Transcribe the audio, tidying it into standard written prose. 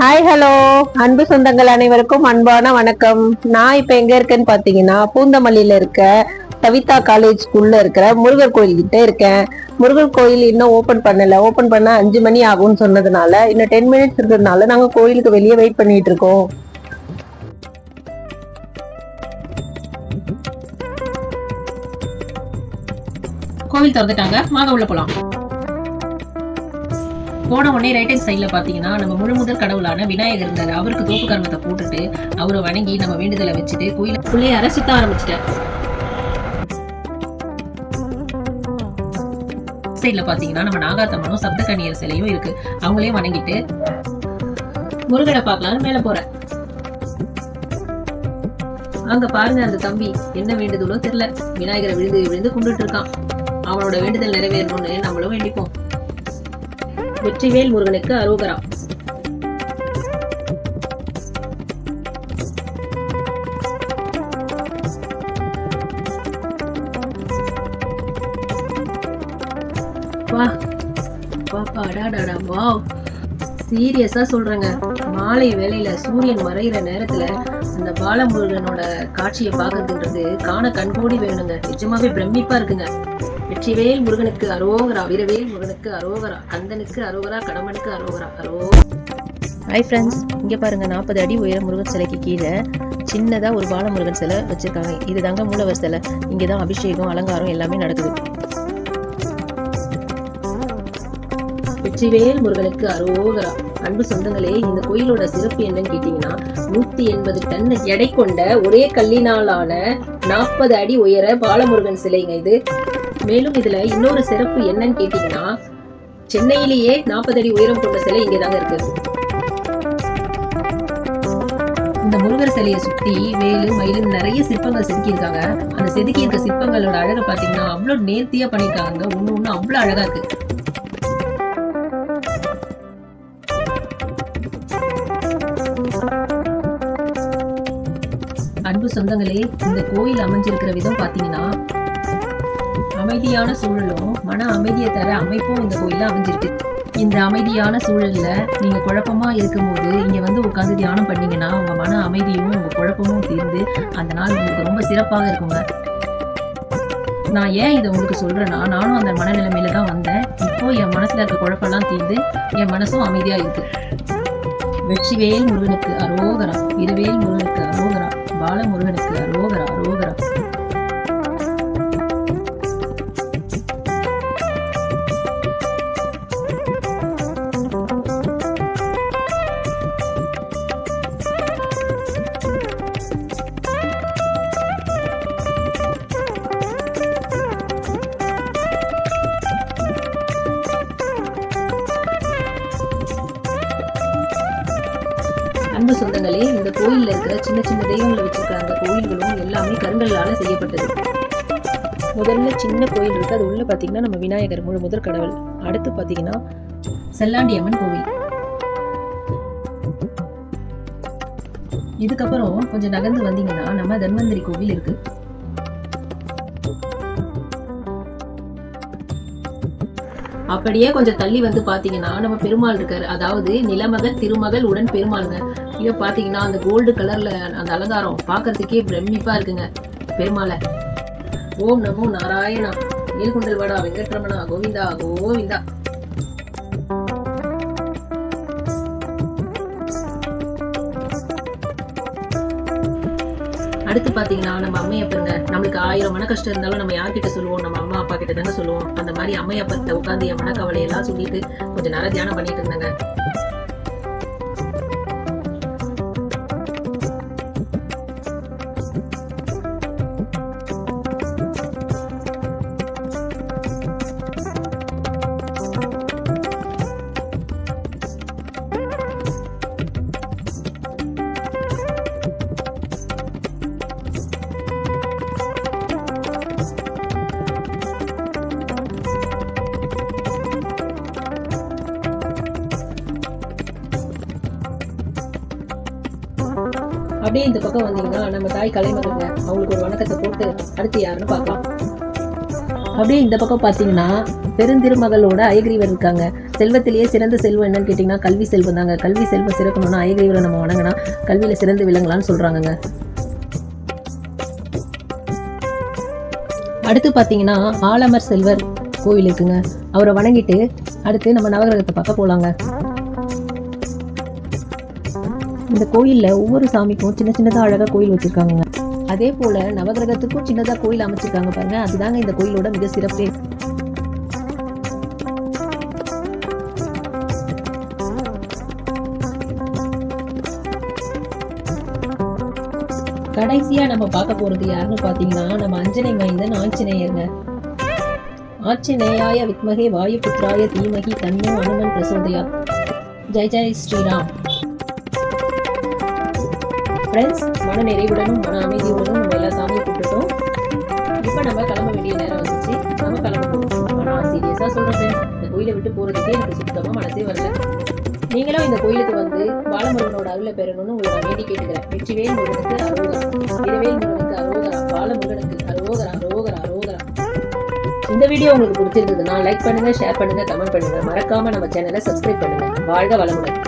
Hi hello அன்பு சொந்தங்கள் அனைவருக்கும் அன்பான வணக்கம். நான் இப்ப எங்க இருக்கேன்னு பாத்தீங்கன்னா பூந்தமல்லியில இருக்க கவிதா காலேஜ் ஸ்கூல்ல இருக்கிற முருகர் கோயில் கிட்ட இருக்கேன். முருகர் கோயில் இன்னும் ஓபன் பண்ணல. ஓபன் பண்ண 5 மணி ஆகும்னு சொன்னதுனால இன்னும் 10 மினிட்ஸ் இருக்கிறதுனால நாங்க கோயிலுக்கு வெளியே வெயிட் பண்ணிட்டு இருக்கோம். கோவில் திறந்துட்டாங்க, வாங்க உள்ள போலாம். போன உடனே ரைட் ஹேண்ட் சைட்ல பாத்தீங்கன்னா நம்ம முழு முதல் கடவுளான விநாயகர் இருந்தாரு. அவருக்கு தோப்பு கர்மத்தை போட்டுட்டு அவரை வணங்கி நம்ம வேண்டுதலை வச்சுட்டு கோயிலுக்குள்ளே அரசுத்த ஆரம்பிச்சிட்டேன். சைட்ல பாத்தீங்கன்னா நம்ம நாகாத்தம்மனும் சப்தகன்னியர் சிலையும் இருக்கு. அவங்களையும் வணங்கிட்டு முருகனை பார்க்கலாம்னு மேல போறேன். அங்க பாருங்க, அந்த தம்பி என்ன வேண்டுதலோ தெரியல, விநாயகரை விழுந்து விழுந்து கும்பிட்டு இருக்கான். அவனோட வேண்டுதல் நிறைவேறணும்னு நம்மளும் வேண்டிப்போம். வெற்றிவேல் முருகனுக்கு அரோகரா. வா பாப்பா, அடாடாடா, வாவ். சீரியஸா சொல்றேங்க, மாலை வேளையில சூரியன் மறைகிற நேரத்துல அந்த பாலமுருகனோட காட்சியை பாக்குறதுன்றது காண கண்கூடி வேணுங்க. நிஜமாவே பிரமிப்பா இருக்குங்க. வெற்றிவேல் முருகனுக்கு அரோகரா, வீரவேல் முருகனுக்கு அரோகரா, கந்தனுக்கு அரோகரா, கடம்பனுக்கு அரோகரா, ஹாய் ஃப்ரெண்ட்ஸ், இங்க பாருங்க, 40 அடி உயர முருகன் சிலைக்கு கீழே சின்னதா ஒரு பாலமுருகன் சிலை வச்சிருக்காங்க. இதுதாங்க மூலவர் சிலை. இங்கதான் அபிஷேகம் அலங்காரம் எல்லாமே நடக்குது. வெற்றிவேல் முருகனுக்கு அரோகரா. அன்பு சொந்தங்களே, இந்த கோயிலோட சிறப்பு என்னன்னு கேட்டீங்கன்னா 180 டன் எடை கொண்ட ஒரே கல்லினாலான 40 அடி உயர பாலமுருகன் சிலைங்க இது. மேலும் இதுல இன்னொரு சிறப்பு என்னன்னு கேட்டீங்கன்னா, சென்னையிலேயே 40 அடி உயரம் கொண்ட சிலை இங்கதாங்க இருக்கு. இந்த முருகர் சிலையை சுத்தி வேலு மயிலும் நிறைய சிற்பங்கள் செதுக்கி இருக்காங்க. அந்த செதுக்கி இருக்க சிற்பங்களோட அழகை பாத்தீங்கன்னா அவ்வளவு நேர்த்தியா பண்ணிருக்காங்க. ஒண்ணு அவ்வளவு அழகா இருக்கு. அன்பு சொந்தங்களே, இந்த கோயில் அமைஞ்சிருக்கிற விதம் பாத்தீங்கன்னா அமைதியான சூழலும் மன அமைதியை தர அமைப்பும் இந்த கோயில்ல அமைஞ்சிருக்கு. இந்த அமைதியான சூழல்ல நீங்க குழப்பமா இருக்கும்போது இங்க வந்து உட்கார்ந்து தியானம் பண்ணீங்கன்னா உங்க மன அமைதியும் உங்க குழப்பமும் தீர்ந்து அந்த நாள் உங்களுக்கு ரொம்ப சிறப்பாக இருக்குங்க. நான் ஏன் இதை உங்களுக்கு சொல்றேன்னா, நானும் அந்த மனநிலைமையில தான் வந்தேன். இப்போ என் மனசுல இருக்க குழப்பம்லாம் தீர்ந்து என் மனசும் அமைதியா இருக்கு. வெற்றிவேல் முருகனுக்கு அரோகரா, வீரவேல் முருகனுக்கு அரோகரா, பாலமுருகனுக்கு அரோகரா, அரோகரா. அன்பு சொந்தங்களே, இந்த கோயில்ல இருக்கிற சின்ன சின்ன தெய்வங்களை வச்சிருக்க அந்த கோயில்களும் எல்லாமே கருங்கல்லால செய்யப்பட்டது. முதல்ல சின்ன கோயில் இருக்கு, அது உள்ள பாத்தீங்கன்னா நம்ம விநாயகர் முழு முதற் கடவுள். அடுத்து பாத்தீங்கன்னா செல்லாண்டி அம்மன் கோவில். இதுக்கப்புறம் கொஞ்சம் நகர்ந்து வந்தீங்கன்னா நம்ம தன்வந்திரி கோவில் இருக்கு. அப்படியே கொஞ்சம் தள்ளி வந்து பாத்தீங்கன்னா நம்ம பெருமாள் இருக்காரு. அதாவது நிலமகள் திருமகள் உடன் பெருமாளுங்க. இங்க பாத்தீங்கன்னா அந்த கோல்டு கலர்ல அந்த அலங்காரம் பாக்குறதுக்கே பிரமிப்பா இருக்குங்க. பெருமாளை ஓம் நமோ நாராயணா, ஏழுகுண்டல் வாடா வெங்கட்ரமணா, கோவிந்தா கோவிந்தா. அடுத்து பாத்தீங்கன்னா நம்ம அம்மையப்பருங்க. நம்மளுக்கு 1000 மன கஷ்டம் இருந்தாலும் நம்ம யார்கிட்ட சொல்லுவோம்? நம்ம அம்மா அப்பா கிட்ட தானே சொல்லுவோம். அந்த மாதிரி அம்மையப்பர்கிட்ட உட்காந்து என் மனக்கவலை எல்லாம் சொல்லிட்டு கொஞ்ச நேரம் தியானம் பண்ணிட்டு இருந்தாங்க. அப்படியே இந்த பக்கம் வந்தீங்கன்னா நம்ம தாய் கலைமகங்க. அவங்களுக்கு ஒரு வணக்கத்தை போட்டு அடுத்து யாருன்னு பார்க்கலாம். அப்படியே இந்த பக்கம் பாத்தீங்கன்னா பெருந்திருமகளோட ஐகிரீவர் இருக்காங்க. செல்வத்திலேயே சிறந்த செல்வம் என்னன்னு கேட்டிங்கன்னா கல்வி செல்வம் தாங்க. கல்வி செல்வம் சிறக்கணும்னா ஐகிரிவரை நம்ம வணங்கினா கல்வியில் சிறந்து விளங்கலான்னு சொல்கிறாங்கங்க. அடுத்து பார்த்தீங்கன்னா ஆலமர் செல்வர் கோயில் இருக்குங்க. அவரை வணங்கிட்டு அடுத்து நம்ம நவகிரகத்தை பார்க்க போகலாங்க. இந்த கோயிலில் ஒவ்வொரு சாமிக்கும் சின்ன சின்னதாக அழகாக கோயில் வச்சுருக்காங்க. அதே போல் நவகிரகத்துக்கும் சின்னதாக கோயில் அமைச்சிருக்காங்க பாருங்க. அதுதாங்க இந்த கோயிலோட மிக சிறப்பே. கடைசியா நம்ம பார்க்க போறது யாருன்னு பாத்தீங்கன்னா நம்ம அஞ்சனை மைந்தன் ஆஞ்சநேயருங்க. ஆஞ்சநேயாய வித்மகே வாயு புத்ராய தீமகி தன்னோ அனுமன் பிரசோதயா. ஜெய் ஜெய் ஸ்ரீராம். ஃப்ரெண்ட்ஸ், மன நிறைவுடனும் மன அமைதியுடனும் நம்ம எல்லா சாமியை கூப்பிட்டோம். இப்போ நம்ம கிளம்ப வேண்டிய நேரம் வந்துச்சு. நம்ம கிளம்பணும். ஆனால் சீரியஸாக சொல்கிறேன், இந்த கோயிலை விட்டு போகிறதுக்கே எனக்கு சுத்தமாக மனசே வரல. நீங்களும் இந்த கோயிலுக்கு வந்து பாலமுருகனோட அருளை பெறணும்னு உங்களை நான் வேண்டி கேட்டுக்கிறேன். வெற்றிவேல் முருகனுக்கு அரோகரா, இரவேல் முருகனுக்கு அரோகரா, பாலமுருகனுக்கு அரோகரா, அரோகரா, அரோகரா. இந்த வீடியோ உங்களுக்கு பிடிச்சிருந்ததுன்னா லைக் பண்ணுங்க, ஷேர் பண்ணுங்க, கமெண்ட் பண்ணுங்க. மறக்காம நம்ம சேனலை சப்ஸ்கிரைப் பண்ணுங்க. வாழ்க வளமுடன்.